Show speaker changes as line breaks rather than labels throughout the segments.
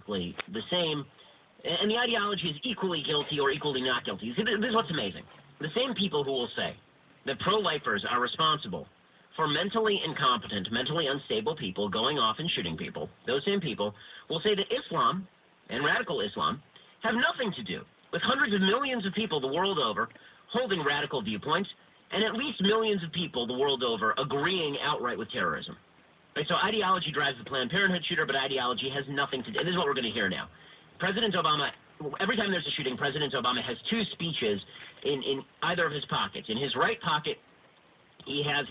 basically the same, and the ideology is equally guilty or equally not guilty. See, this is what's amazing. The same people who will say that pro-lifers are responsible for mentally incompetent, mentally unstable people going off and shooting people, those same people will say that Islam and radical Islam have nothing to do with hundreds of millions of people the world over holding radical viewpoints, and at least millions of people the world over agreeing outright with terrorism. Right, so ideology drives the Planned Parenthood shooter, but ideology has nothing to do. And this is what we're going to hear now. President Obama, every time there's a shooting, President Obama has two speeches in either of his pockets. In his right pocket, he has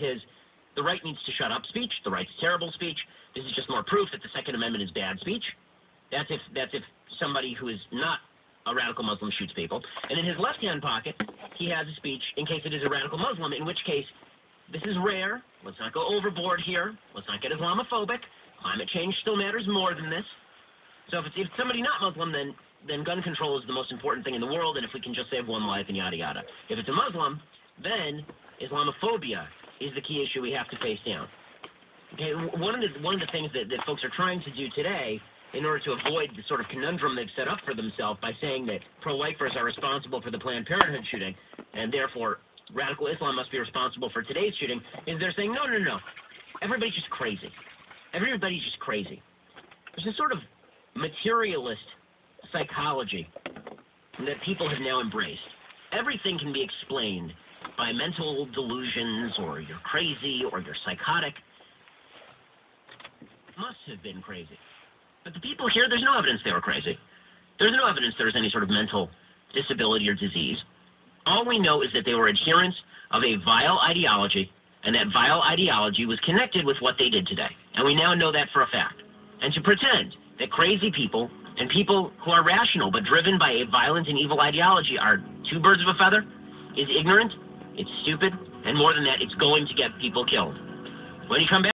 the right needs to shut up speech, the right's terrible speech. This is just more proof that the Second Amendment is bad speech. That's if somebody who is not a radical Muslim shoots people. And in his left-hand pocket, he has a speech in case it is a radical Muslim, in which case, this is rare. Let's not go overboard here. Let's not get Islamophobic. Climate change still matters more than this. So if it's somebody not Muslim, then gun control is the most important thing in the world, and if we can just save one life and yada yada. If it's a Muslim, then Islamophobia is the key issue we have to face down. Okay, one of the things that folks are trying to do today in order to avoid the sort of conundrum they've set up for themselves by saying that pro-lifers are responsible for the Planned Parenthood shooting, and therefore radical Islam must be responsible for today's shooting, is they're saying, no. Everybody's just crazy. Everybody's just crazy. There's a sort of materialist psychology that people have now embraced. Everything can be explained by mental delusions, or you're crazy, or you're psychotic. Must have been crazy. But the people here, there's no evidence they were crazy. There's no evidence there was any sort of mental disability or disease. All we know is that they were adherents of a vile ideology, and that vile ideology was connected with what they did today. And we now know that for a fact. And to pretend that crazy people and people who are rational but driven by a violent and evil ideology are two birds of a feather is ignorant, it's stupid, and more than that, it's going to get people killed. When you come back,